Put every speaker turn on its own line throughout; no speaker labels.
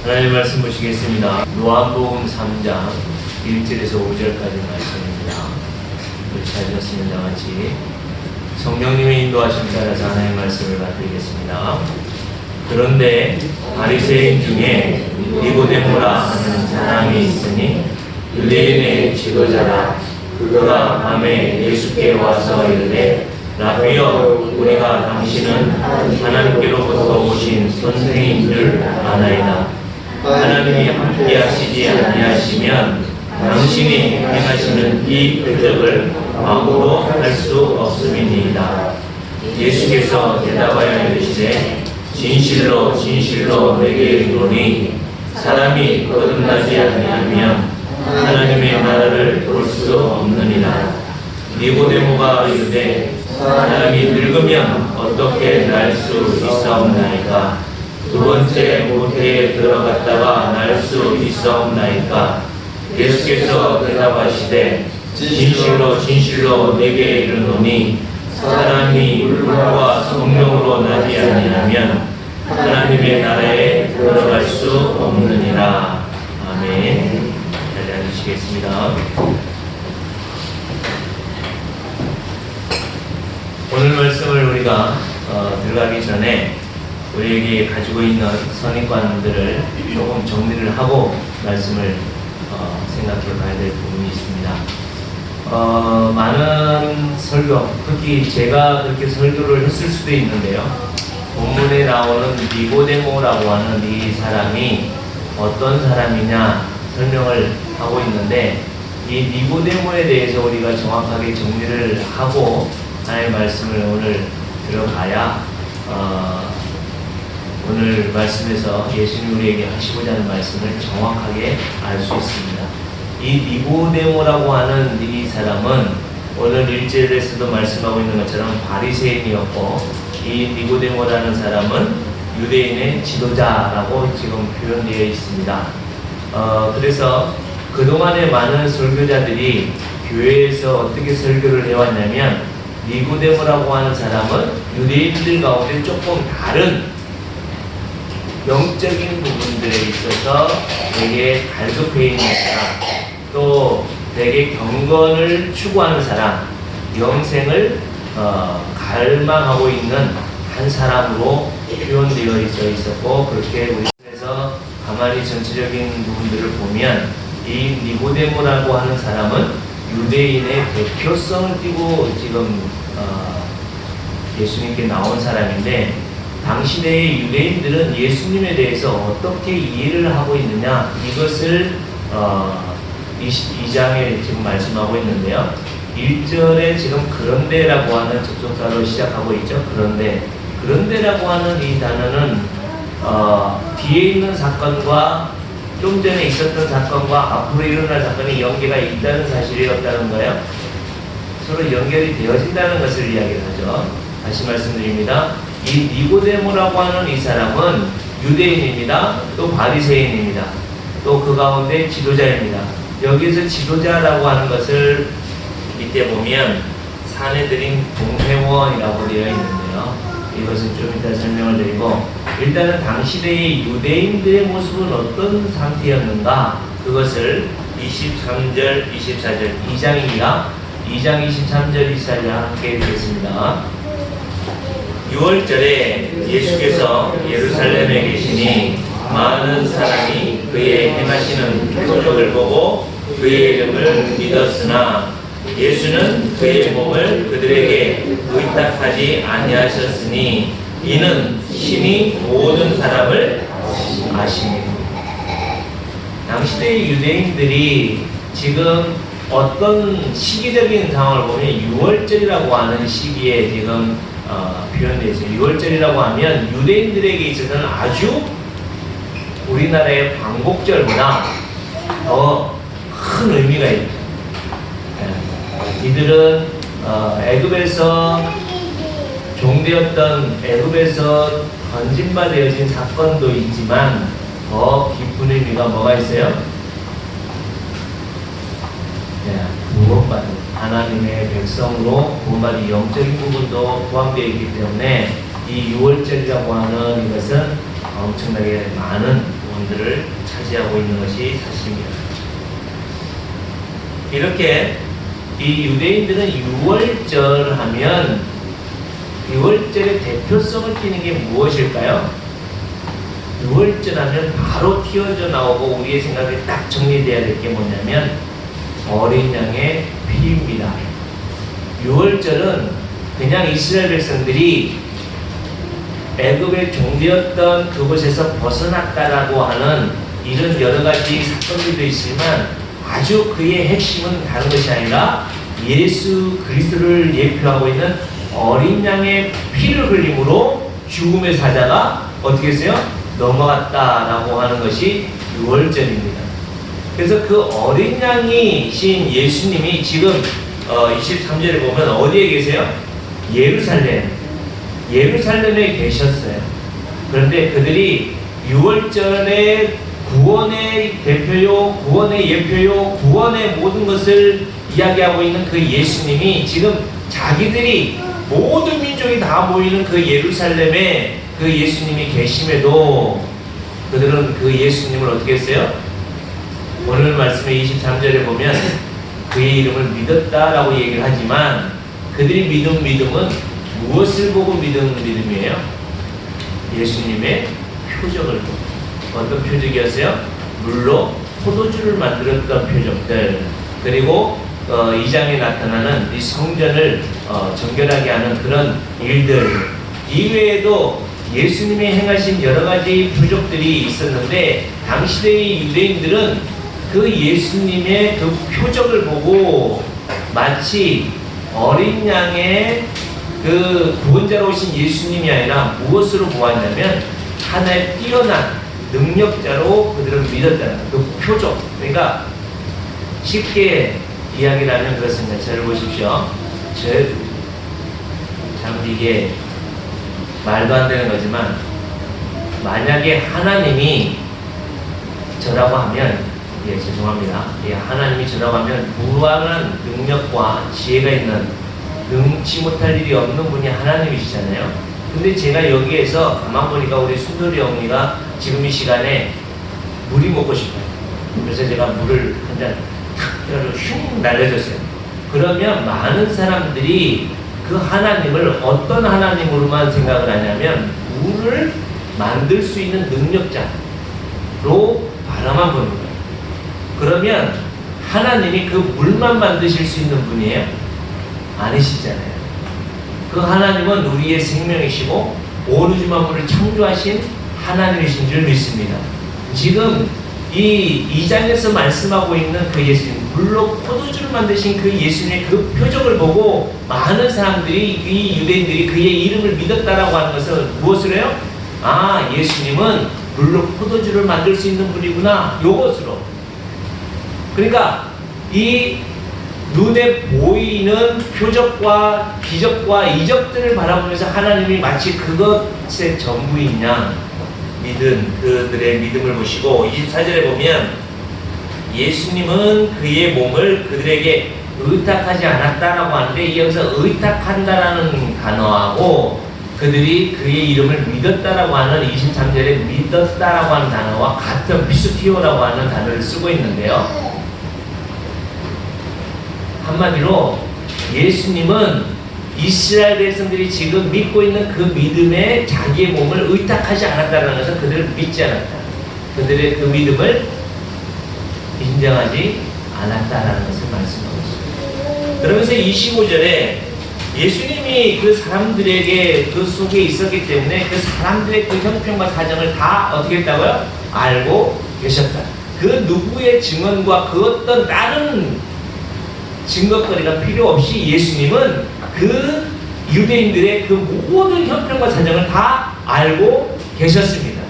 하나님의 말씀 보시겠습니다. 요한복음 3장 1절에서 5절까지 말씀입니다. 우리 잘 읽었으면 다 같이 성령님의 인도하심 따라서 하나님의 말씀을 받드리겠습니다. 그런데 바리새인 중에 니고데모라 하는 사람이 있으니 유대인의 지도자라. 그가 밤에 예수께 와서 이르되 라비여, 우리가 당신은 하나님께로부터 오신 선생인 줄 아나이다. 하나님이 함께하시지 아니하시면 당신이 행하시는 이 표적을 아무도 할 수 없음이니이다. 예수께서 대답하여 이르시되 진실로 진실로 내게 이르노니 사람이 거듭나지 아니하면 하나님의 나라를 볼 수 없느니라. 니고데모가 이르되 사람이 늙으면 어떻게 날 수 있사옵나이까? 두 번째 모태에 들어갔다가 날 수 있사옵나이까? 예수께서 대답하시되 진실로 진실로 내게 이르노니 사람이 물과 성령으로 나지 아니하면 하나님의 나라에 들어갈 수 없느니라. 아멘. 잘 앉으시겠습니다. 오늘 말씀을 우리가 들어가기 전에 우리에게 가지고 있는 선입관들을 조금 정리를 하고 말씀을 생각해 봐야 될 부분이 있습니다. 많은 설교, 특히 제가 그렇게 설교를 했을 수도 있는데요. 본문에 나오는 니고데모라고 하는 이 사람이 어떤 사람이냐 설명을 하고 있는데, 이 니고데모에 대해서 우리가 정확하게 정리를 하고 하나님의 말씀을 오늘 들어가야 오늘 말씀에서 예수님 우리에게 하시고자 하는 말씀을 정확하게 알 수 있습니다. 이 니고데모라고 하는 이 사람은 오늘 1절에서도 말씀하고 있는 것처럼 바리새인이었고, 이 니고데모라는 사람은 유대인의 지도자라고 지금 표현되어 있습니다. 그래서 그동안에 많은 설교자들이 교회에서 어떻게 설교를 해왔냐면, 니고데모라고 하는 사람은 유대인들 가운데 조금 다른 영적인 부분들에 있어서 되게 갈급해 있는 사람, 또 되게 경건을 추구하는 사람, 영생을 갈망하고 있는 한 사람으로 표현되어 있었고, 그렇게 우리에서 가만히 전체적인 부분들을 보면 이 니고데모라고 하는 사람은 유대인의 대표성을 띠고 지금 예수님께 나온 사람인데, 당시대의 유대인들은 예수님에 대해서 어떻게 이해를 하고 있느냐, 이것을 22장에 지금 말씀하고 있는데요. 1절에 지금 그런데라고 하는 접속사로 시작하고 있죠. 그런데라고 하는 이 단어는 뒤에 있는 사건과 좀 전에 있었던 사건과 앞으로 일어날 사건이 연계가 있다는 사실이 없다는 거예요. 서로 연결이 되어진다는 것을 이야기를 하죠. 다시 말씀드립니다. 이 니고데모라고 하는 이 사람은 유대인입니다. 또 바리새인입니다. 또 그 가운데 지도자입니다. 여기서 지도자라고 하는 것을 밑에 보면 사내들인 공회원이라고 되어 있는데요. 이것은 좀 이따 설명을 드리고, 일단은 당시대의 유대인들의 모습은 어떤 상태였는가, 그것을 23절, 24절, 2장입니다. 2장 23절, 24절 함께 읽겠습니다. 6월절에 예수께서 예루살렘에 계시니 많은 사람이 그의 행하시는 표적을 보고 그의 이름을 믿었으나 예수는 그의 몸을 그들에게 의탁하지 아니하셨으니 이는 신이 모든 사람을 아십니다. 당시대의 유대인들이 지금 어떤 시기적인 상황을 보면 6월절이라고 하는 시기에 지금 표현되어 있어요. 6월절이라고 하면 유대인들에게 있어서는 아주 우리나라의 광복절보다 더 큰 의미가 있죠. 이들은 애굽에서 종되었던, 애굽에서 건진바 되어진 사건도 있지만 더 깊은 의미가 뭐가 있어요? 구원받은 하나님의 백성으로 구원받은 영적인 부분도 포함되어 있기 때문에 이 6월절이라고 하는 이것은 엄청나게 많은 마음들을 차지하고 있는 것이 사실입니다. 이렇게 이 유대인들은 유월절 하면 유월절의 대표성을 띠는 게 무엇일까요? 유월절 하면 바로 튀어져 나오고 우리의 생각에 딱 정리되어야 될 게 뭐냐면 어린 양의 피입니다. 유월절은 그냥 이스라엘 백성들이 애굽의 종되었던 그곳에서 벗어났다라고 하는 이런 여러 가지 사건들도 있지만 아주 그의 핵심은 다른 것이 아니라 예수 그리스도를 예표하고 있는 어린 양의 피를 흘림으로 죽음의 사자가 어떻게 했어요? 넘어갔다라고 하는 것이 유월절입니다. 그래서 그 어린 양이신 예수님이 지금 23절에 보면 어디에 계세요? 예루살렘에 계셨어요. 그런데 그들이 유월절에 구원의 대표요, 구원의 예표요, 구원의 모든 것을 이야기하고 있는 그 예수님이 지금 자기들이 모든 민족이 다 모이는 그 예루살렘에 그 예수님이 계심에도 그들은 그 예수님을 어떻게 했어요? 오늘 말씀의 23절에 보면 그의 이름을 믿었다라고 얘기를 하지만 그들이 믿은 믿음은 무엇을 보고 믿은 믿음이에요? 예수님의 표적을 보고. 어떤 표적이었어요? 물로 포도주를 만들었던 표적들, 그리고 2장에 나타나는 이 성전을 정결하게 하는 그런 일들 이외에도 예수님이 행하신 여러 가지 표적들이 있었는데 당시의 유대인들은 그 예수님의 그 표적을 보고 마치 어린 양의 그 구원자로 오신 예수님이 아니라 무엇으로 보았냐면 하나의 뛰어난 능력자로 그들은 믿었다는 그 표적. 그러니까 쉽게 이야기를 하면 그렇습니다. 저를 보십시오. 참 이게 말도 안 되는 거지만 만약에 하나님이 저라고 하면 죄송합니다. 하나님이 저라고 하면 무한한 능력과 지혜가 있는 능치 못할 일이 없는 분이 하나님이시잖아요. 근데 제가 여기에서 가만 보니까 우리 순돌이 어머니가 지금 이 시간에 물이 먹고 싶어요. 그래서 제가 물을 한 잔 탁 해가지고 슝 날려줬어요. 그러면 많은 사람들이 그 하나님을 어떤 하나님으로만 생각을 하냐면 물을 만들 수 있는 능력자로 바라만 보는 거예요. 그러면 하나님이 그 물만 만드실 수 있는 분이에요? 아니시잖아요. 그 하나님은 우리의 생명이시고 오로지 만물을 창조하신 하나님이신 줄 믿습니다. 지금 이 2장에서 말씀하고 있는 그 예수님, 물로 포도주를 만드신 그 예수님의 그 표적을 보고 많은 사람들이, 이 유대인들이 그의 이름을 믿었다라고 하는 것은 무엇을 해요? 아, 예수님은 물로 포도주를 만들 수 있는 분이구나, 요것으로. 그러니까 이 눈에 보이는 표적과 기적과 이적들을 바라보면서 하나님이 마치 그것의 전부인 양 믿은 그들의 믿음을 보시고 24절에 보면 예수님은 그의 몸을 그들에게 의탁하지 않았다라고 하는데 여기서 의탁한다라는 단어하고 그들이 그의 이름을 믿었다라고 하는 23절에 믿었다라고 하는 단어와 같은 피스티오라고 하는 단어를 쓰고 있는데요. 한마디로 예수님은 이스라엘 백성들이 지금 믿고 있는 그 믿음에 자기의 몸을 의탁하지 않았다는 것은 그들을 믿지 않았다. 그들의 그 믿음을 인정하지 않았다라는 것을 말씀하고 있습니다. 그러면서 25절에 예수님이 그 사람들에게 그 속에 있었기 때문에 그 사람들의 그 형편과 사정을 다 어떻게 했다고요? 알고 계셨다. 그 누구의 증언과 그 어떤 다른 증거거리가 필요 없이 예수님은 그 유대인들의 그 모든 형편과 사정을 다 알고 계셨습니다.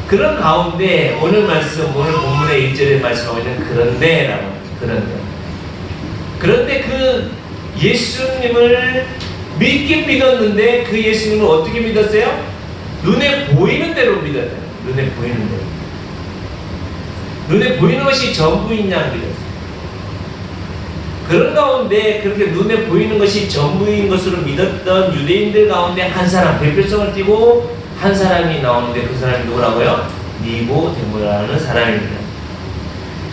그런 가운데 오늘 말씀, 오늘 본문의 1절에 말씀하고 있는 그런데라고 그런데 그 예수님을 믿긴 믿었는데 그 예수님을 어떻게 믿었어요? 눈에 보이는 대로 믿었어요. 눈에 보이는 대로. 눈에 보이는 것이 전부인 양 믿었어요. 그런 가운데 그렇게 눈에 보이는 것이 전부인 것으로 믿었던 유대인들 가운데 한 사람, 대표성을 띠고 한 사람이 나오는데 그 사람이 누구라고요? 니고데모라는 사람입니다.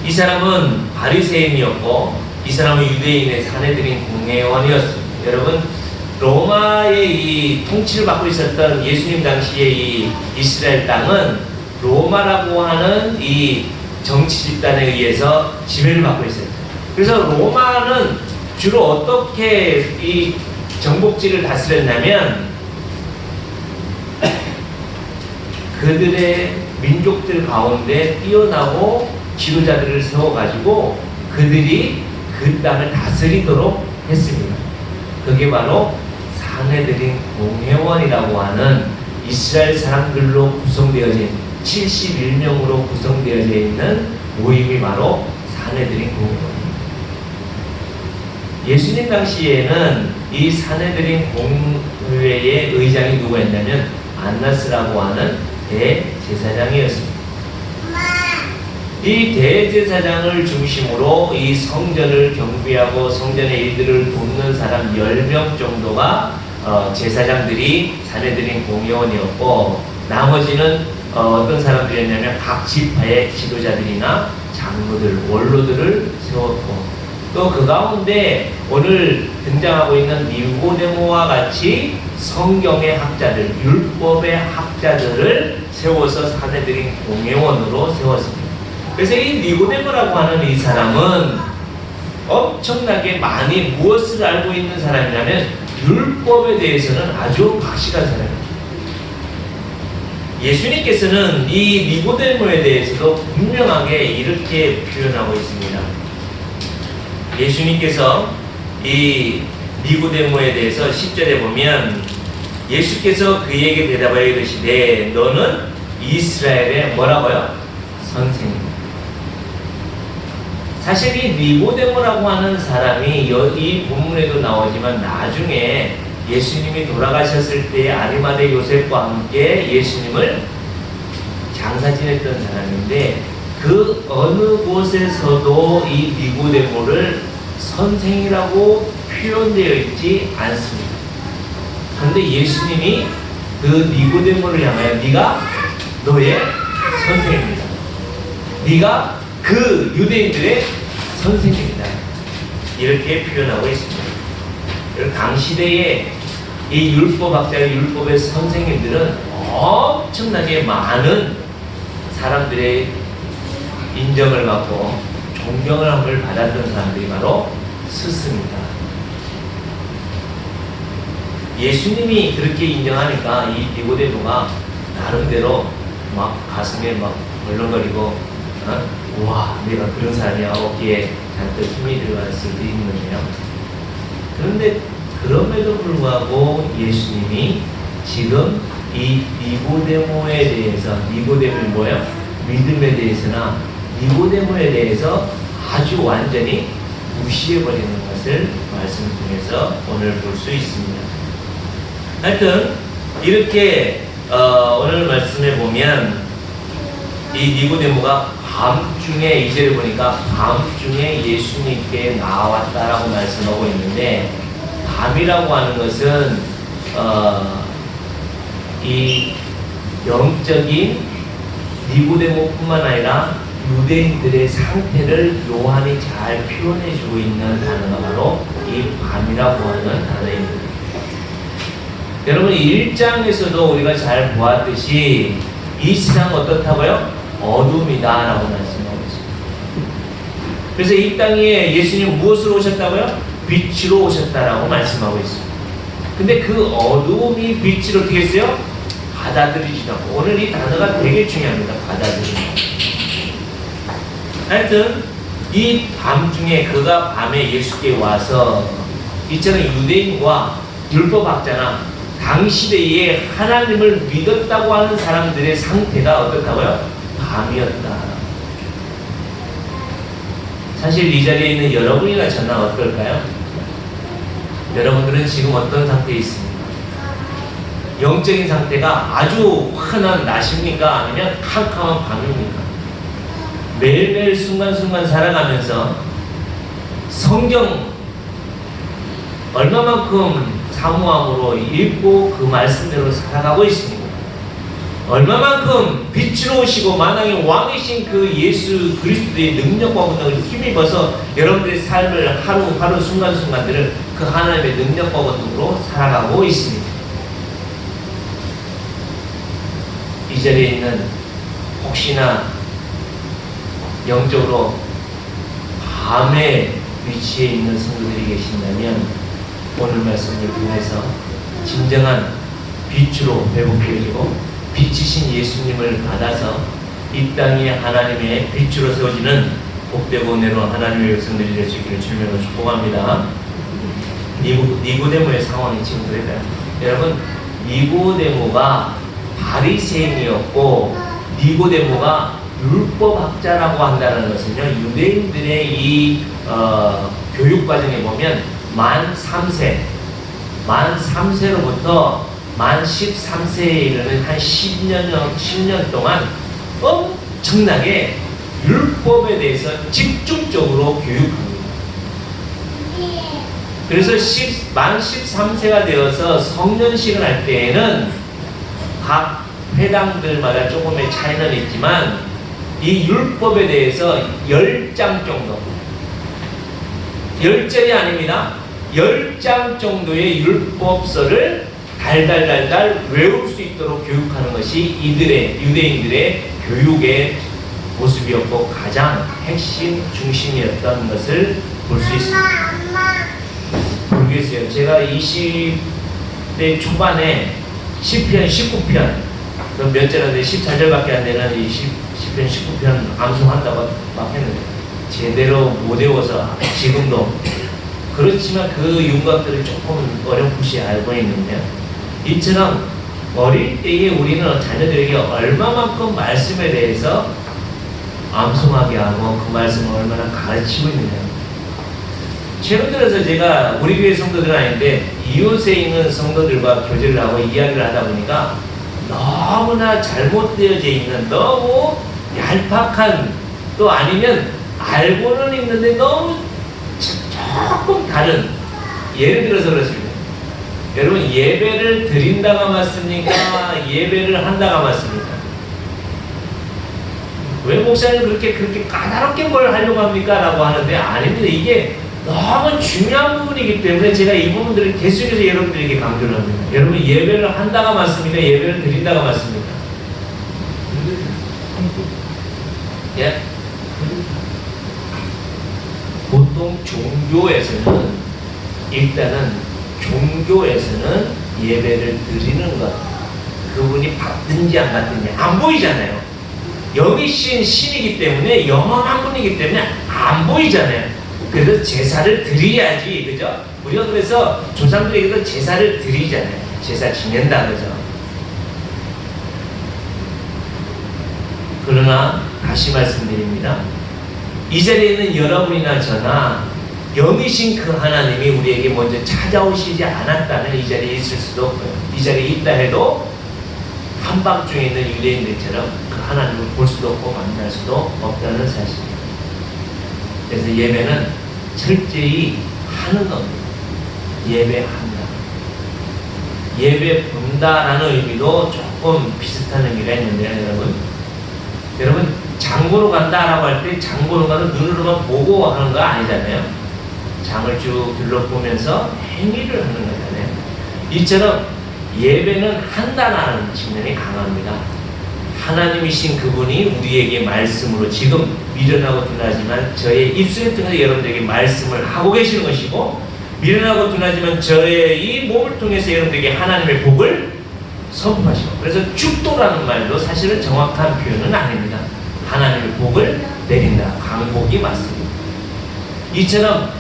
이 사람은 바리새인이었고 이 사람은 유대인의 사내들인 공회원이었습니다. 여러분, 로마의 이 통치를 받고 있었던 예수님 당시의 이 이스라엘 땅은 로마라고 하는 이 정치 집단에 의해서 지배를 받고 있었죠. 그래서 로마는 주로 어떻게 이 정복지를 다스렸냐면 그들의 민족들 가운데 뛰어나고 지도자들을 세워가지고 그들이 그 땅을 다스리도록 했습니다. 그게 바로 사내들인 공회원이라고 하는 이스라엘 사람들로 구성되어진 71명으로 구성되어져 있는 모임이 바로 사내들인 공회원입니다. 예수님 당시에는 이 사내들인 공회의 의장이 누구였냐면 안나스라고 하는 대제사장이었습니다. 이 대제사장을 중심으로 이 성전을 경비하고 성전의 일들을 돕는 사람 10명 정도가 제사장들이 사내들인 공회원이었고, 나머지는 어떤 사람들이었냐면 각 지파의 지도자들이나 장로들, 원로들을 세웠고, 또 그 가운데 오늘 등장하고 있는 니고데모와 같이 성경의 학자들, 율법의 학자들을 세워서 사내들인 공회원으로 세웠습니다. 그래서 이 니고데모라고 하는 이 사람은 엄청나게 많이 무엇을 알고 있는 사람이냐면 율법에 대해서는 아주 박식한 사람입니다. 예수님께서는 이 니고데모에 대해서도 분명하게 이렇게 표현하고 있습니다. 예수님께서 이 니고데모에 대해서 10절에 보면 예수께서 그에게 대답하여 이르시되 너는 이스라엘의 뭐라고요? 선생입니다. 사실 이 니고데모라고 하는 사람이 이 본문에도 나오지만 나중에 예수님이 돌아가셨을 때 아리마대 요셉과 함께 예수님을 장사 지냈던 사람인데 그 어느 곳에서도 이 니고데모를 선생이라고 표현되어 있지 않습니다. 그런데 예수님이 그 니고데모를 향하여 네가 너의 선생입니다. 네가 그 유대인들의 선생입니다. 이렇게 표현하고 있습니다. 당시대에 이 율법학자의 율법의 선생님들은 엄청나게 많은 사람들의 인정을 받고 존경을 받았던 사람들이 바로 스승입니다. 예수님이 그렇게 인정하니까 이 니고데모가 나름대로 막 가슴에 막 벌렁거리고 우와 내가 그런 사람이야 어깨에 잔뜩 힘이 들어갈 수도 있는 거예요. 그런데 그럼에도 불구하고 예수님이 지금 이 니고데모에 대해서, 니고데모는 뭐예요? 믿음에 대해서나 니고데모에 대해서 아주 완전히 무시해버리는 것을 말씀 통해서 오늘 볼 수 있습니다. 하여튼 이렇게 오늘 말씀에 보면 이 니고데모가 밤중에, 이제를 보니까 밤중에 예수님께 나왔다라고 말씀하고 있는데, 밤이라고 하는 것은 이 영적인 니고데모뿐만 아니라 유대인들의 상태를 요한이 잘 표현해주고 있는 단어가 바로 이 밤이라고 하는 단어입니다. 여러분 1장에서도 우리가 잘 보았듯이 이 세상은 어떻다고요? 어둠이다 라고 말씀하고 있습니다. 그래서 이 땅에 예수님 무엇으로 오셨다고요? 빛으로 오셨다라고 말씀하고 있습니다. 근데 그 어둠이 빛을 어떻게 했어요? 받아들이지도 않고, 오늘 이 단어가 되게 중요합니다. 받아들이는. 하여튼 이 밤중에 그가 밤에 예수께 와서, 이처럼 유대인과 율법학자나 당시대에 하나님을 믿었다고 하는 사람들의 상태가 어떻다고요? 밤이었다. 사실 이 자리에 있는 여러분이나 저나 어떨까요? 여러분들은 지금 어떤 상태에 있습니까? 영적인 상태가 아주 환한 낮입니까? 아니면 캄캄한 밤입니까? 매일매일 순간순간 살아가면서 성경 얼마만큼 사모함으로 읽고 그 말씀대로 살아가고 있습니다. 얼마만큼 빛으로우시고 만왕의 왕이신 그 예수 그리스도의 능력과 권능을 힘입어서 여러분들의 삶을 하루하루 순간순간들을 그 하나님의 능력과 권능으로 살아가고 있습니다. 이 자리에 있는 혹시나 영적으로 밤의 위치에 있는 성도들이 계신다면 오늘 말씀을 통해서 진정한 빛으로 회복되어지고 빛이신 예수님을 받아서 이 땅에 하나님의 빛으로 세워지는 복되고 은혜로운 하나님의 백성들이 될 수 있기를 주님으로 축복합니다. 니고데모의 상황이 지금 그랬다. 여러분, 니고데모가 바리새인이었고 니고데모가 율법학자라고 한다는 것은요, 유대인들의 이 교육 과정에 보면 만 3세로부터 만 13세에 이르는 한 10년 동안 엄청나게 율법에 대해서 집중적으로 교육합니다. 그래서 만 13세가 되어서 성년식을 할 때에는 각 회당들마다 조금의 차이는 있지만 이 율법에 대해서 10장 정도, 10절이 아닙니다. 10장 정도의 율법서를 달달달달 외울 수 있도록 교육하는 것이 이들의 유대인들의 교육의 모습이었고 가장 핵심 중심이었던 것을 볼 수 있습니다. 모르겠어요. 제가 20대 초반에 시편 19편 몇 절인데 14절밖에 안 되는 이 시편 19편 암송한다고 막 했는데 제대로 못 외워서 지금도 그렇지만 그 윤곽들을 조금 어렴풋이 알고 있는데요. 이처럼 어릴 때에 우리는 자녀들에게 얼마만큼 말씀에 대해서 암송하게 하고 그 말씀을 얼마나 가르치고 있느냐. 최근 들어서 제가 우리 교회 성도들은 아닌데 이웃에 있는 성도들과 교제를 하고 이야기를 하다 보니까 너무나 잘못되어져 있는 너무 얄팍한 또 아니면 알고는 있는데 너무 조금 다른 예를 들어서 그렇습니다. 여러분 예배를 드린다가 맞습니까? 예배를 한다가 맞습니까? 왜 목사님 그렇게 까다롭게 뭘 하려고 합니까? 라고 하는데 아닙니다. 이게 너무 중요한 부분이기 때문에 제가 이 부분들을 계속해서 여러분들에게 강조를 합니다. 여러분 예배를 한다가 맞습니까? 예배를 드린다가 맞습니까? 예? 보통 종교에서는 일단은 종교에서는 예배를 드리는 것 그분이 받든지 안 받든지 안 보이잖아요. 영이신 신이기 때문에 영원한 분이기 때문에 안 보이잖아요. 그래서 제사를 드려야지, 그죠? 우리가 그래서 조상들에게도 제사를 드리잖아요. 제사 지낸다, 그죠? 그러나 다시 말씀드립니다. 이 자리에 있는 여러분이나 저나 영이신 그 하나님이 우리에게 먼저 찾아오시지 않았다면 이 자리에 있을 수도 없고요. 이 자리에 있다 해도 한밤중에 있는 유대인들처럼 그 하나님을 볼 수도 없고 만날 수도 없다는 사실입니다. 그래서 예배는 철저히 하는 겁니다. 예배한다. 예배 본다라는 의미도 조금 비슷한 의미가 있는데요, 여러분 장보러 간다라고 할 때 장보러 가는 눈으로만 보고 하는 거 아니잖아요. 장을 쭉 둘러보면서 행위를 하는 거잖아요. 이처럼 예배는 한다라는 측면이 강합니다. 하나님이신 그분이 우리에게 말씀으로 지금 미련하고 둔하지만 저의 입술을 통해서 여러분들에게 말씀을 하고 계시는 것이고 미련하고 둔하지만 저의 이 몸을 통해서 여러분들에게 하나님의 복을 선포하시고 그래서 축도라는 말도 사실은 정확한 표현은 아닙니다. 하나님의 복을 내린다. 강복이 맞습니다. 이처럼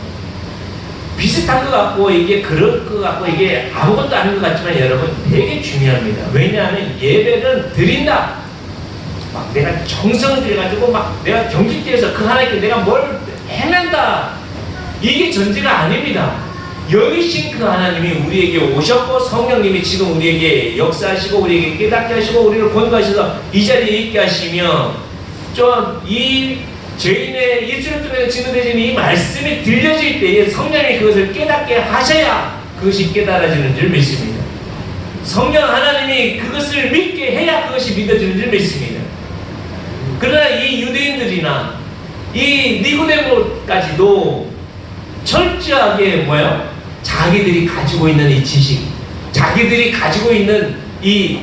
비슷한 것 같고 이게 그럴 것 같고 이게 아무것도 아닌 것 같지만 여러분 되게 중요합니다. 왜냐하면 예배는 드린다. 막 내가 정성을 들여가지고 막 내가 경직되어서 그 하나님께 내가 뭘 해낸다. 이게 전제가 아닙니다. 영이신 그 하나님이 우리에게 오셨고 성령님이 지금 우리에게 역사하시고 우리에게 깨닫게 하시고 우리를 권고하셔서 이 자리에 있게 하시며 좀 이 죄인의 입술을 통해서 증거되어지는 이 말씀이 들려질 때에 성령이 그것을 깨닫게 하셔야 그것이 깨달아지는 줄 믿습니다. 성령 하나님이 그것을 믿게 해야 그것이 믿어지는 줄 믿습니다. 그러나 이 유대인들이나 이 니고데모까지도 철저하게 뭐예요? 자기들이 가지고 있는 이 지식, 자기들이 가지고 있는 이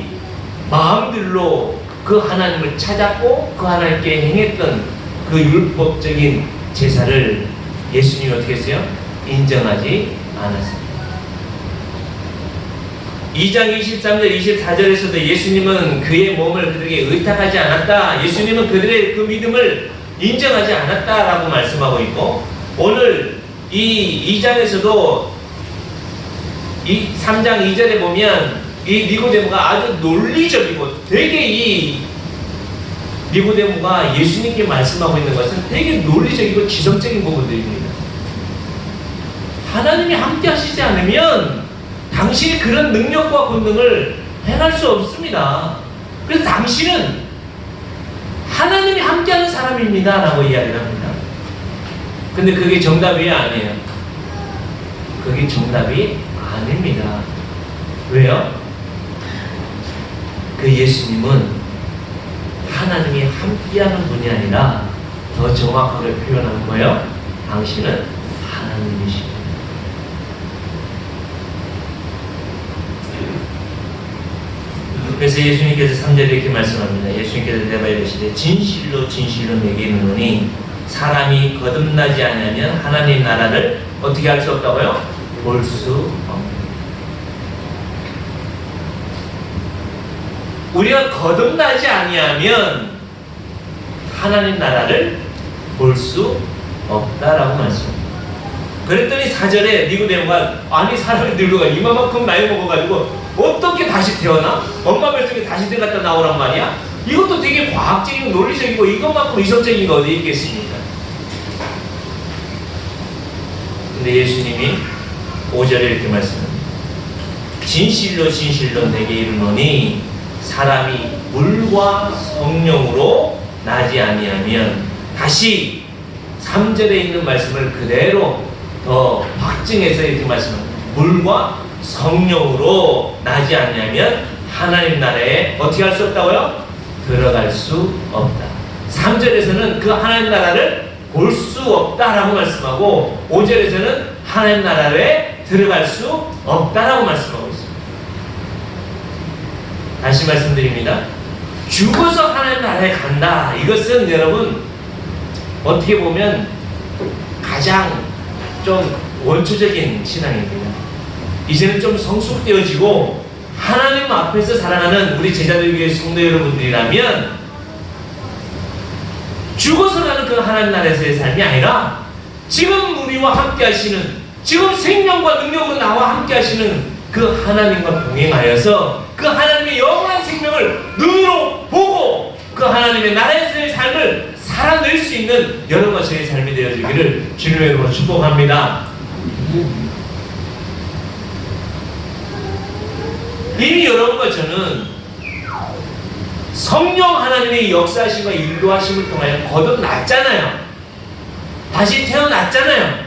마음들로 그 하나님을 찾았고 그 하나님께 행했던 그 율법적인 제사를 예수님이 어떻게 했어요? 인정하지 않았습니다. 2장 23절 24절에서도 예수님은 그의 몸을 그들에게 의탁하지 않았다. 예수님은 그들의 그 믿음을 인정하지 않았다라고 말씀하고 있고, 오늘 이 2장에서도 이 3장 2절에 보면 이 니고데모가 아주 논리적이고 되게 이 니고데모가 예수님께 말씀하고 있는 것은 되게 논리적이고 지성적인 부분들입니다. 하나님이 함께 하시지 않으면 당신이 그런 능력과 권능을 행할 수 없습니다. 그래서 당신은 하나님이 함께하는 사람입니다 라고 이야기를 합니다. 근데 그게 정답이 아니에요. 그게 정답이 아닙니다. 왜요? 그 예수님은 하나님이 함께하는 분이 아니라 더 정확하게 표현한 거예요. 당신은 하나님이십니다. 그래서 예수님께서 3절에 이렇게 말씀합니다. 예수님께서 대답하여 이르시되 진실로 진실로 내게 이르노니 사람이 거듭나지 않으면 하나님 나라를 어떻게 할 수 없다고요? 볼 수 없다. 우리가 거듭나지 아니하면 하나님 나라를 볼 수 없다라고 말씀합니다. 그랬더니 4절에 니고데모가 아니 사람이 늙어가 이만큼 나이 먹어가지고 어떻게 다시 태어나? 엄마 뱃속에 다시 들어갔다 나오란 말이야? 이것도 되게 과학적이고 논리적이고 이것만큼 이성적인 거 어디 있겠습니까? 근데 예수님이 5절에 이렇게 말씀합니다. 진실로 진실로 내게 이르노니 사람이 물과 성령으로 나지 아니하면, 다시 3절에 있는 말씀을 그대로 더 확증해서 이렇게 말씀합니다. 물과 성령으로 나지 않냐면 하나님 나라에 어떻게 할 수 없다고요? 들어갈 수 없다. 3절에서는 그 하나님 나라를 볼 수 없다라고 말씀하고 5절에서는 하나님 나라에 들어갈 수 없다라고 말씀하고 있습니다. 다시 말씀드립니다. 죽어서 하나님 나라에 간다. 이것은 여러분 어떻게 보면 가장 좀 원초적인 신앙입니다. 이제는 좀 성숙되어지고 하나님 앞에서 살아가는 우리 제자들교회 성도 여러분들이라면 죽어서 가는 그 하나님 나라에서의 삶이 아니라 지금 우리와 함께 하시는, 지금 생명과 능력으로 나와 함께 하시는 그 하나님과 동행하여서 그 하나님의 영원한 생명을 눈으로 보고 그 하나님의 나라에서의 삶을 살아낼 수 있는 여러분과 저의 삶이 되어지기를 주님의 이름으로 축복합니다. 이미 여러분과 저는 성령 하나님의 역사하심과 인도하심을 통하여 거듭났잖아요. 다시 태어났잖아요.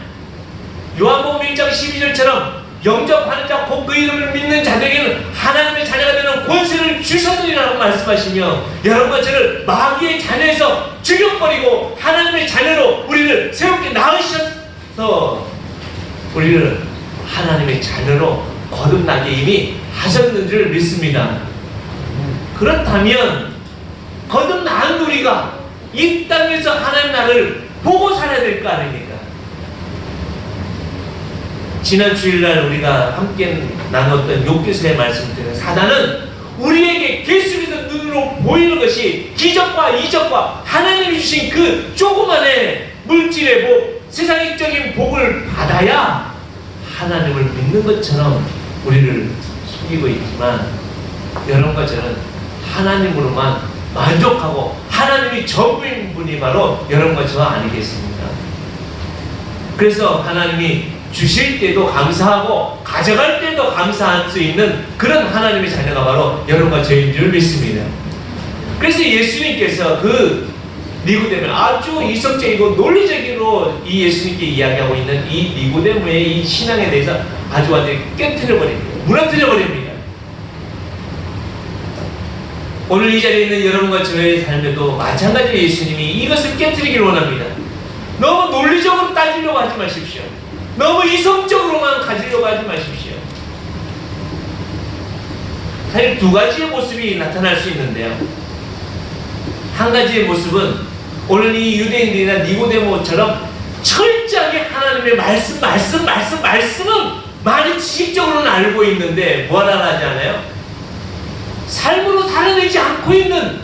요한복음 1장 12절처럼 영접하는 자 곧 그 이름을 믿는 자들에게는 하나님의 자녀가 되는 권세를 주셨느니라고 말씀하시며, 여러분과 저를 마귀의 자녀에서 죽여버리고 하나님의 자녀로 우리를 새롭게 낳으셔서 우리를 하나님의 자녀로 거듭나게 이미 하셨는 줄 믿습니다. 그렇다면 거듭난 우리가 이 땅에서 하나님 나라를 보고 살아야 될 거 아닙니까? 지난 주일날 우리가 함께 나눴던 욥기서의 말씀대로 사단은 우리에게 계속해서 눈으로 보이는 것이 기적과 이적과 하나님이 주신 그 조그만의 물질의 복, 세상적인 복을 받아야 하나님을 믿는 것처럼 우리를 속이고 있지만, 여러분과 저는 하나님으로만 만족하고 하나님이 전부인 분이 바로 여러분과 저 아니겠습니까? 그래서 하나님이 주실 때도 감사하고 가져갈 때도 감사할 수 있는 그런 하나님의 자녀가 바로 여러분과 저인 줄 믿습니다. 그래서 예수님께서 그 니고데모를 아주 이성적이고 논리적으로 이 예수님께 이야기하고 있는 이 니고데모의 이 신앙에 대해서 아주 완전히 깨트려버립니다. 무너뜨려버립니다. 오늘 이 자리에 있는 여러분과 저의 삶에도 마찬가지로 예수님이 이것을 깨뜨리기를 원합니다. 너무 논리적으로 따지려고 하지 마십시오. 너무 이성적으로만 가지려고 하지 마십시오. 사실 두 가지의 모습이 나타날 수 있는데요. 한 가지의 모습은 오늘 이 유대인들이나 니고데모처럼 철저하게 하나님의 말씀은 많이 지식적으로는 알고 있는데 뭘 하지 않아요? 삶으로 살아내지 않고 있는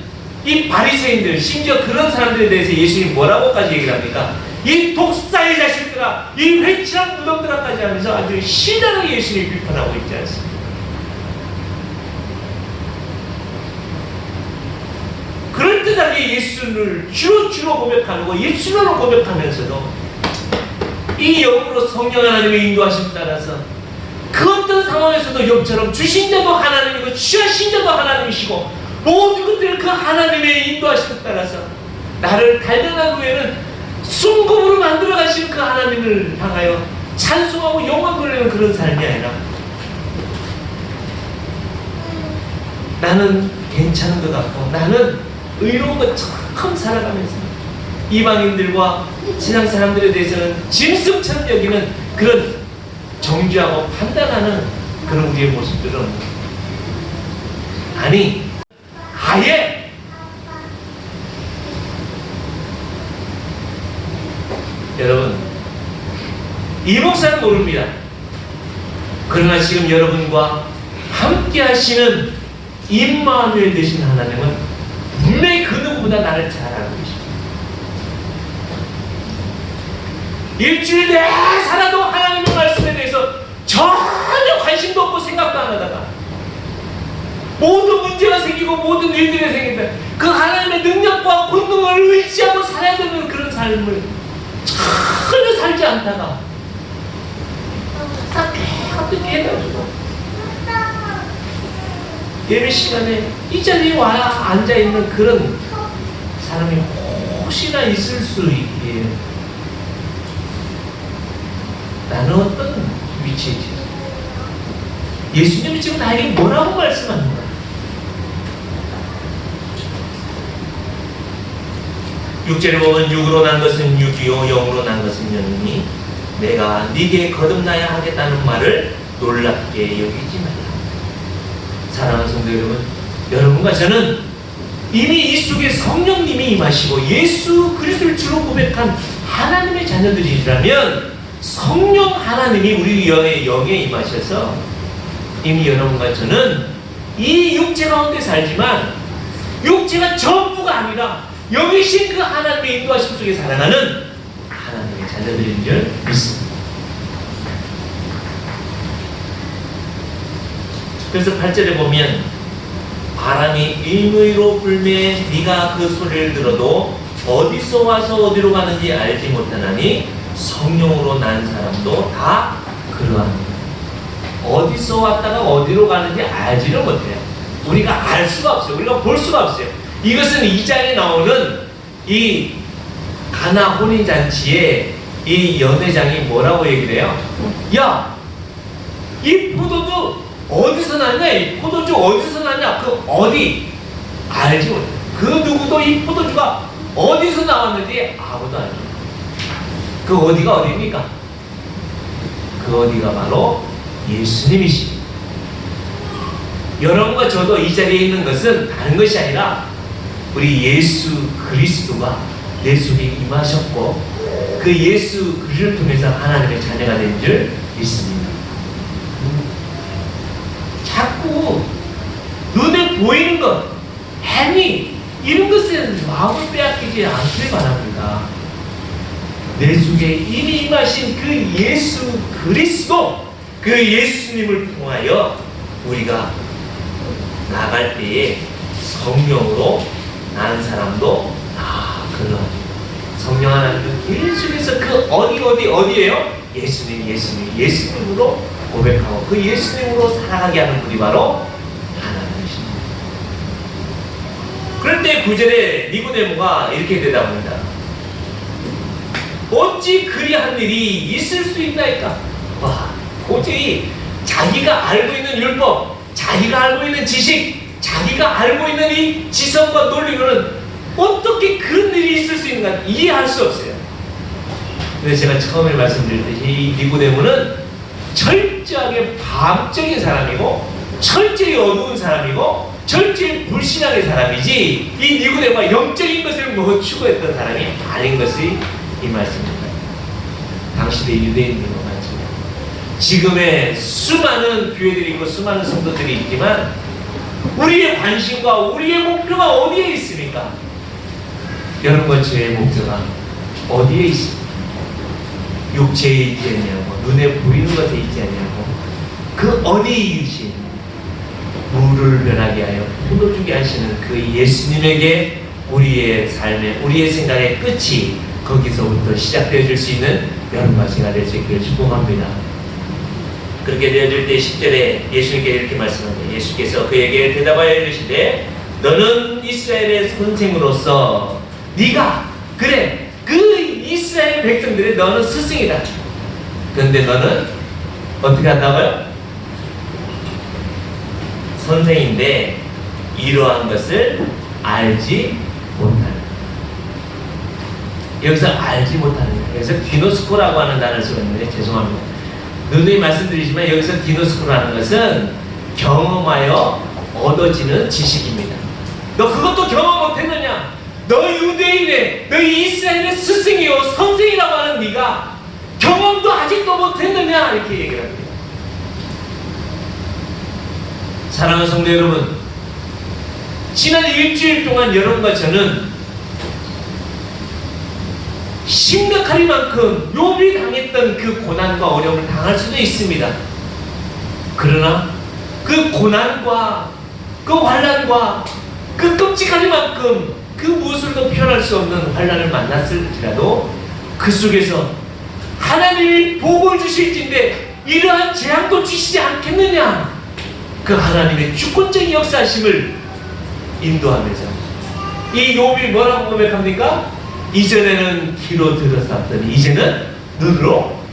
이 바리새인들, 심지어 그런 사람들에 대해서 예수님이 뭐라고까지 얘기를 합니까? 이 독사의 자식들아, 이 회칠한 무덤들아까지 하면서 아주 신랄하게 예수님이 비판하고 있지 않습니까? 그럴듯하게 예수를 주로 고백하고 예수로 고백하면서도 이 영으로 성령 하나님의 인도하심 따라서 그 어떤 상황에서도 욥처럼 주신 자도 하나님이고 취하신 자도 하나님이시고 모든 것들을 그 하나님의 인도하심 따라서 나를 단련한 후에는 순금으로 만들어 가신 그 하나님을 향하여 찬송하고 영광 돌리는 그런 삶이 아니라 나는 괜찮은 것 같고 나는 의로운 것처럼 살아가면서 이방인들과 세상 사람들에 대해서는 짐승처럼 여기는 그런 정죄하고 판단하는 그런 우리의 모습들은 아니 아예 여러분 이 목사는 모릅니다. 그러나 지금 여러분과 함께 하시는 임마누엘 되신 하나님은 분명히 그 누구보다 나를 잘 알고 계십니다. 일주일 내내 살아도 하나님의 말씀에 대해서 전혀 관심도 없고 생각도 안 하다가 모든 문제가 생기고 모든 일들이 생긴다. 그 하나님의 능력과 권능을 의지하고 살아야 되는 그런 삶을 전혀 살지 않다가 어떻게 해가지고 예배 시간에 이 자리에 와 앉아있는 그런 사람이 혹시나 있을 수 있기에 나는 어떤 위치에 있지? 예수님이 지금 나에게 뭐라고 말씀하는 거야? 6절에 보면 육으로 난 것은 육이요 영으로 난 것은 영이니 내가 네게 거듭나야 하겠다는 말을 놀랍게 여기지 말라. 사랑하는 성도 여러분, 여러분과 저는 이미 이 속에 성령님이 임하시고 예수 그리스도를 주로 고백한 하나님의 자녀들이라면 성령 하나님이 우리 영에 임하셔서 이미 여러분과 저는 이 육체 가운데 살지만 육체가 전부가 아니라 영이신 그 하나님의 인도하심 속에 살아가는 하나님의 자녀들인 줄 믿습니다. 그래서 8절에 보면 바람이 일무이로 불매 네가 그 소리를 들어도 어디서 와서 어디로 가는지 알지 못하나니 성령으로 난 사람도 다 그러합니다. 어디서 왔다가 어디로 가는지 알지를 못해요. 우리가 알 수가 없어요. 우리가 볼 수가 없어요. 이것은 이 장에 나오는 이 가나 혼인잔치에 이 연회장이 뭐라고 얘기를 해요? 야, 이 포도주 어디서 났냐? 이 포도주 어디서 났냐? 그 어디? 알지 못해. 그 누구도 이 포도주가 어디서 나왔는지 아무도 알지 못해. 그 어디가 어디입니까? 그 어디가 바로 예수님이십니다. 여러분과 저도 이 자리에 있는 것은 다른 것이 아니라 우리 예수 그리스도가 내 속에 임하셨고 그 예수 그리스도를 통해서 하나님의 자녀가 된 줄 믿습니다. 자꾸 눈에 보이는 것, 행위 이런 것은 마음을 빼앗기지 않길 바랍니다. 내 속에 이미 임하신 그 예수 그리스도 그 예수님을 통하여 우리가 나갈 때에 성령으로 난 사람도 다 그러합니다. 성령 하나님은 계속해서 그 어디예요? 예수님으로 고백하고 그 예수님으로 살아가게 하는 분이 바로 하나님이십니다. 그런데 9절에 니고데모가 이렇게 대답합니다. 어찌 그리한 일이 있을 수 있나이까? 와, 도저히 자기가 알고 있는 율법, 자기가 알고 있는 지식, 자기가 알고 있는 이 지성과 논리로는 어떻게 그런 일이 있을 수 있는가 이해할 수 없어요. 근데 제가 처음에 말씀드렸듯이 이 니고데모는 철저하게 밤적인 사람이고 철저히 어두운 사람이고 철저히 불신앙의 사람이지 이 니고데모가 영적인 것을 추구했던 사람이 아닌 것이 이 말씀입니다. 당시의 유대인들과 마찬가지입니다. 지금의 수많은 교회들이 있고 수많은 성도들이 있지만 우리의 관심과 우리의 목표가 어디에 있습니까? 여러분과 저의 목표가 어디에 있습니까? 육체에 있지 않냐고, 눈에 보이는 것에 있지 않냐고, 그 어디에 있으신 물을 변하게 하여 포도 주게 하시는 그 예수님에게 우리의 삶의, 우리의 생각의 끝이 거기서부터 시작되어질 수 있는 여러분과 제가 될 수 있기를 축복합니다. 그렇게 되어질 때 10절에 예수님께 이렇게 말씀합니다. 예수께서 그에게 대답하여 이르시되 너는 이스라엘의 선생으로서 네가 그래 그 이스라엘 백성들의 너는 스승이다. 그런데 너는 어떻게 한다고요? 선생인데 이러한 것을 알지 못하는. 여기서 알지 못하는 거예요. 여기서 디노스코라고 하는 단어를 쓰고 있는데 죄송합니다. 누누이 말씀드리지만 여기서 디노스코라는 것은 경험하여 얻어지는 지식입니다. 너 그것도 경험 못했느냐? 너 유대인의, 너 이스라엘의 스승이요 선생이라고 하는 네가 경험도 아직도 못했느냐? 이렇게 얘기를 합니다. 사랑하는 성도 여러분, 지난 일주일 동안 여러분과 저는 심각하리만큼 욥이 당했던 그 고난과 어려움을 당할 수도 있습니다. 그러나 그 고난과 그 환난과 그 끔찍하리만큼 그 무엇으로도 표현할 수 없는 환난을 만났을지라도 그 속에서 하나님이 복을 주실진데 이러한 재앙도 주시지 않겠느냐, 그 하나님의 주권적인 역사심을 인도하면서 이 욥이 뭐라고 고백합니까? 이전에는 귀로 들었었더니 이제는 눈으로,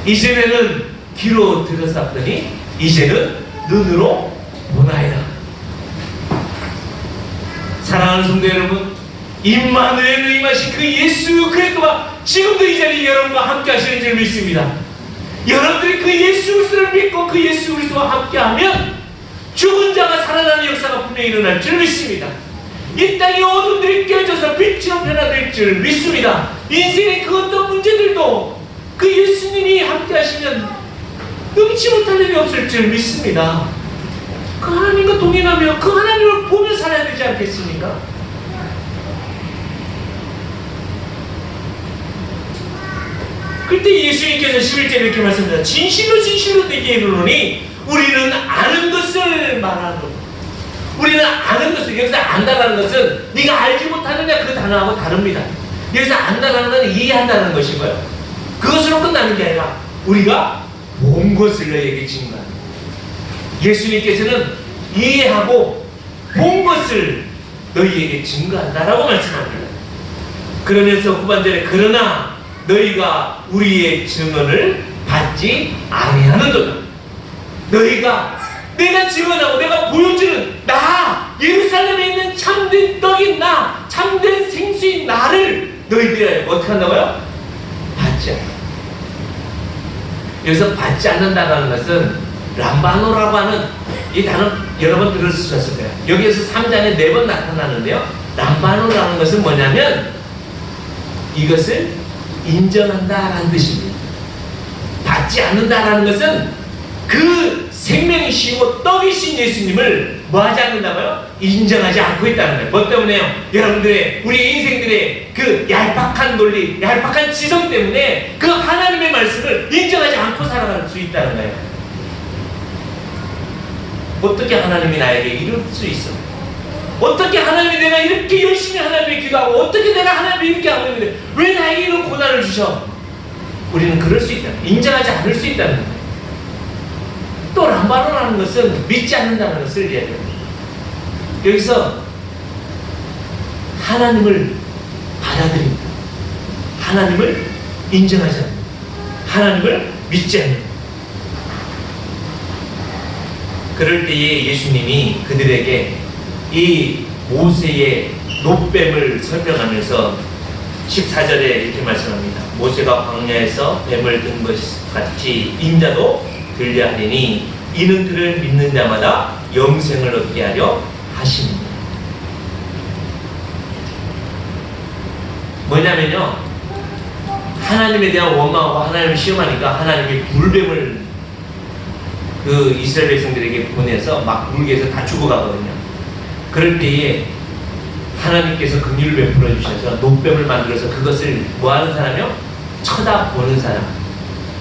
이전에는 귀로 들었었더니 이제는 눈으로 보나이다. 사랑하는 성도 여러분, 임마누엘로 임하신 그 예수 그리스도가 지금도 이 자리에 여러분과 함께 하시는 줄 믿습니다. 여러분들이 그 예수 그리스도를 믿고 그 예수 그리스도와 함께하면 죽은 자가 살아나는 역사가 분명히 일어날 줄 믿습니다. 이 땅의 어둠들이 깨져서 빛으로 변화될 줄 믿습니다. 인생의 그 어떤 문제들도 그 예수님이 함께 하시면 능치 못할 일이 없을 줄 믿습니다. 그 하나님과 동행하며 그 하나님을 보며 살아야 되지 않겠습니까? 그때 예수님께서 11절에 이렇게 말씀합니다. 진실로 진실로 내게 이르노니 우리는 아는 것을 말하노. 우리는 아는 것을, 여기서 안다라는 것은 네가 알지 못하느냐 그 단어하고 다릅니다. 여기서 안다라는 것은 이해한다는 것이고요. 그것으로 끝나는 게 아니라 우리가 본 것을 너에게 증거한다. 예수님께서는 이해하고 본 것을 너희에게 증거한다라고 말씀합니다. 그러면서 후반절에 그러나 너희가 우리의 증언을 받지 아니하는도다. 너희가 내가 증언하고 내가 보여주는 나, 예루살렘에 있는 참된 떡인 나, 참된 생수인 나를 너희들이 어떻게 한다고요? 받지 않는다. 여기서 받지 않는다는 것은 람바노라고 하는 이 단어 여러 번 들으셨을 거예요. 여기에서 3장에 4번 나타나는데요. 람바노라는 것은 뭐냐면 이것을 인정한다라는 뜻입니다. 받지 않는다라는 것은 그 생명이시고 떡이신 예수님을 뭐하지 않는다고요? 인정하지 않고 있다는 거예요. 뭐 때문에요? 여러분들의 우리 인생들의 그 얄팍한 논리, 얄팍한 지성 때문에 그 하나님의 말씀을 인정하지 않고 살아갈 수 있다는 거예요. 어떻게 하나님이 나에게 이룰 수 있어? 어떻게 하나님이 내가 이렇게 열심히 하나님께 기도하고 어떻게 내가 하나님을 이렇게 하고 있는데 왜 나에게 이런 고난을 주셔? 우리는 그럴 수 있다. 인정하지 않을 수 있다는 거예요. 또 람바노라는 것은 믿지 않는다는 것을 이야기합니다. 여기서 하나님을 받아들인다. 하나님을 인정하지 않는다. 하나님을 믿지 않는다. 그럴 때에 예수님이 그들에게 이 모세의 노뱀을 설명하면서 14절에 이렇게 말씀합니다. 모세가 광야에서 뱀을 든 것 같이 인자도 들려 하리니 이는 그를 믿는 자마다 영생을 얻게 하려 하십니다. 뭐냐면요, 하나님에 대한 원망하고 하나님을 시험하니까 하나님이 불뱀을 그 이스라엘 백성들에게 보내서 막 물게 해서 다 죽어가거든요. 그럴 때에 하나님께서 긍휼을 베풀어 주셔서 노뱀을 만들어서 그것을 뭐하는 사람이요? 쳐다보는 사람.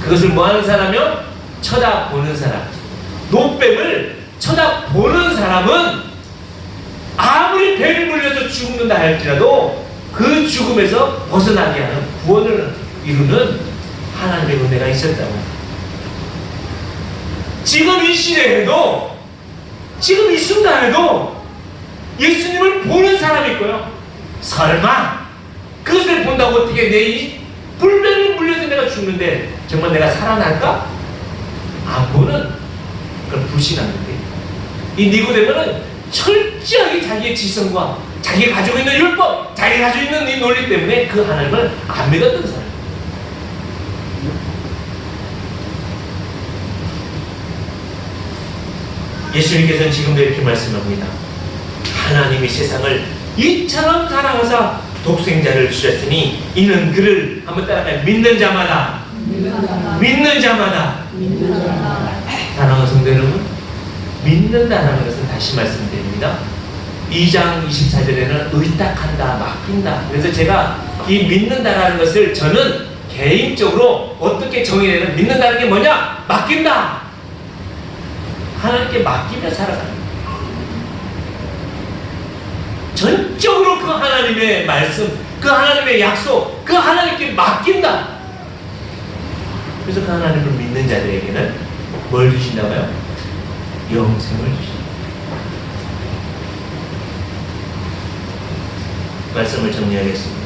그것을 뭐하는 사람이요? 쳐다보는 사람. 노뱀을 쳐다보는 사람은 아무리 뱀이 물려서 죽는다 할지라도 그 죽음에서 벗어나게 하는 구원을 이루는 하나님의 은혜가 있었다고. 지금 이 시대에도, 지금 이 순간에도 예수님을 보는 사람이 있고요. 설마 그것을 본다고 어떻게 내 이 불뱀이 물려서 내가 죽는데 정말 내가 살아날까? 안 보는 그런 불신하는 거예요. 이 니고데모는 철저하게 자기의 지성과 자기가 가지고 있는 율법, 자기가 가지고 있는 이 논리 때문에 그 하나님을 안 믿었던 사람이에요. 예수님께서는 지금도 이렇게 말씀합니다. 하나님이 세상을 이처럼 사랑하사 독생자를 주셨으니 이는 그를 한번 따라가요. 믿는 자마다. 사랑하는 성도 여러분, 믿는다라는 것은 다시 말씀드립니다. 2장 24절에는 의탁한다, 맡긴다. 그래서 제가 이 믿는다라는 것을 저는 개인적으로 어떻게 정의해야 믿는다는 게 뭐냐? 맡긴다. 하나님께 맡기며 살아가는 거예요. 전적으로 그 하나님의 말씀, 그 하나님의 약속, 그 하나님께 맡긴다. 그래서 그 하나님을 믿는 자들에게는 뭘 주신다고요? 영생을 주신다. 말씀을 정리하겠습니다.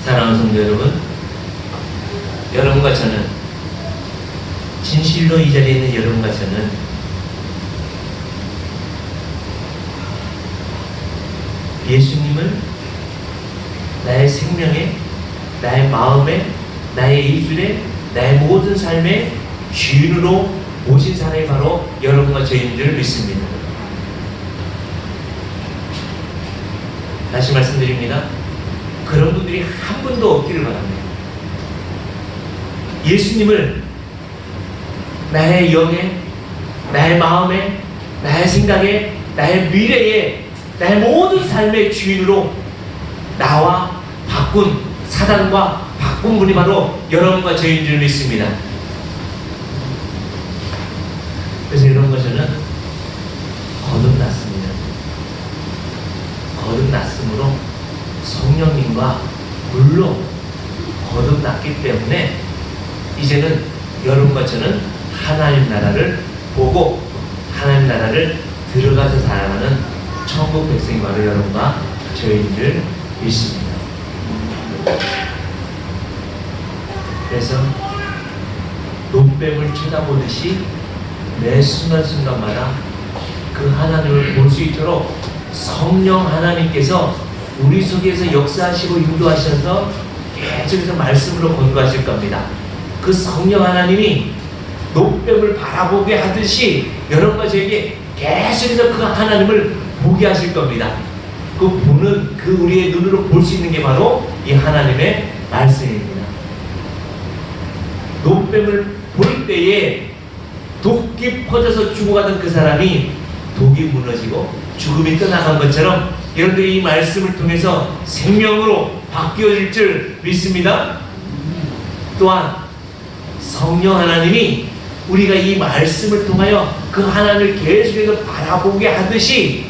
사랑하는 성도 여러분, 여러분과 저는, 진실로 이 자리에 있는 여러분과 저는 예수님을 나의 생명에, 나의 마음에, 나의 입술에, 나의 모든 삶의 주인으로 모신 사람이 바로 여러분과 저인 줄 믿습니다. 다시 말씀드립니다. 그런 분들이 한 분도 없기를 바랍니다. 예수님을 나의 영에, 나의 마음에, 나의 생각에, 나의 미래에, 나의 모든 삶의 주인으로 나와 바꾼 사단과 바꾼 분이 바로 여러분과 저인 줄 믿습니다. 그래서 여러분과 저는 거듭났습니다. 거듭났으므로 성령님과 물로 거듭났기 때문에 이제는 여러분과 저는 하나님 나라를 보고 하나님 나라를 들어가서 살아가는 천국 백성이 바로 여러분과 저인 줄 믿습니다. 그래서 노뱀을 쳐다보듯이 매 순간순간마다 그 하나님을 볼 수 있도록 성령 하나님께서 우리 속에서 역사하시고 인도하셔서 계속해서 말씀으로 건도하실 겁니다. 그 성령 하나님이 노뱀을 바라보게 하듯이 여러분과 저에게 계속해서 그 하나님을 보게 하실 겁니다. 그 보는, 그 우리의 눈으로 볼 수 있는 게 바로 이 하나님의 말씀입니다. 노뱀을 볼 때에 독이 퍼져서 죽어가던 그 사람이 독이 무너지고 죽음이 떠나간 것처럼 여러분들이 이 말씀을 통해서 생명으로 바뀌어질 줄 믿습니다. 또한 성령 하나님이 우리가 이 말씀을 통하여 그 하나님을 계속해서 바라보게 하듯이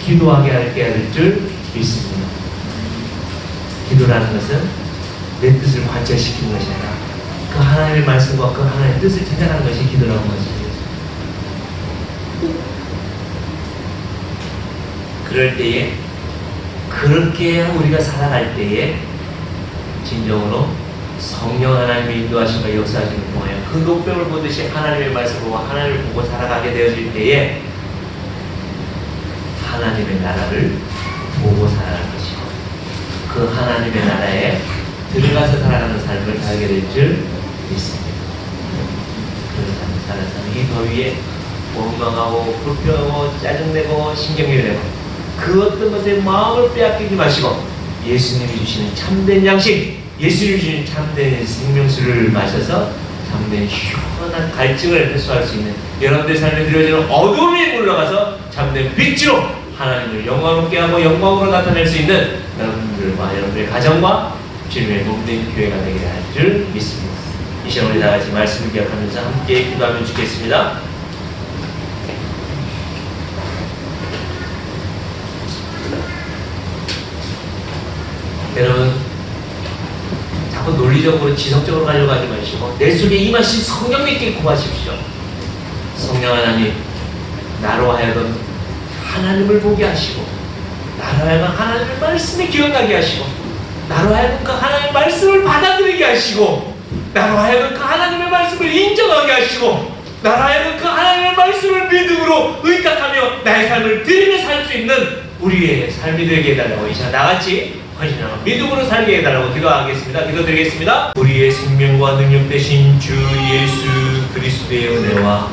기도하게 할 줄 믿습니다. 기도라는 것은 내 뜻을 관철시키는 것이 아니라 그 하나님의 말씀과 그 하나님의 뜻을 찾아가는 것이 기도라는 것입니다. 그럴 때에, 그렇게 우리가 살아갈 때에 진정으로 성령 하나님의 인도하심과 역사하심을 통하여 그 녹병을 보듯이 하나님의 말씀을 보고 하나님을 보고 살아가게 되어질 때에 하나님의 나라를 보고 살아가는 것이고 그 하나님의 나라에 들어가서 살아가는 삶을 살게 될 줄 믿습니다. 그런 삶을 살아서 이 더위에 원망하고 불평하고 짜증내고 신경질내고 그 어떤 것에 마음을 빼앗기지 마시고 예수님이 주시는 참된 양식, 예수님이 주시는 참된 생명수를 마셔서 참된 시원한 갈증을 해소할 수 있는 여러분들의 삶에 들어지는 어둠이 물러가서 참된 빛으로 하나님을 영광롭게 하고 영광으로 나타낼 수 있는 여러분들과 여러분들의 가정과 주님의 몸된 교회가 되게 할 줄 믿습니다. 이 시간 우리 다같이 말씀을 기억하면서 함께 기도하면 좋겠습니다. 여러분 자꾸 논리적으로 지성적으로 가려고 하지 마시고 내 속에 임하신 성령 믿게 구하십시오. 성령 하나님 나로 하여금 하나님을 보게 하시고 나로 하여금 하나님의 말씀에 기억나게 하시고 나로 하여금 그 하나님의 말씀을 받아들이게 하시고 나로 하여금 그 하나님의 말씀을 인정하게 하시고 나로 하여금 그 하나님의 말씀을 믿음으로 의탁하며 나의 삶을 드리며 살 수 있는 우리의 삶이 되게 해달라고 이 시간 나같이 헌신하고 믿음으로 살게 해달라고 기도하겠습니다. 기도드리겠습니다. 우리의 생명과 능력 되신 주 예수 그리스도의 은혜와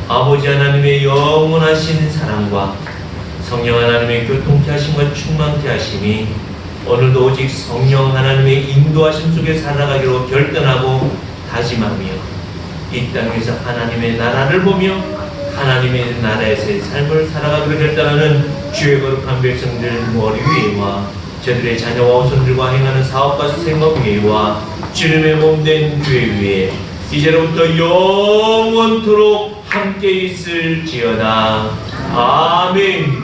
아버지 하나님의 영원하신 사랑과 성령 하나님의 교통케 하심과 충만케 하심이 오늘도 오직 성령 하나님의 인도하심 속에 살아가기로 결단하고 다짐하며 이 땅에서 하나님의 나라를 보며 하나님의 나라에서의 삶을 살아가기로 결단하는 주의 거룩한 백성들 머리 위에와 저들의 자녀와 후손들과 행하는 사업과 생업 위에와 주님의 몸된 교회 위에 이제로부터 영원토록 함께 있을지어다. 아멘.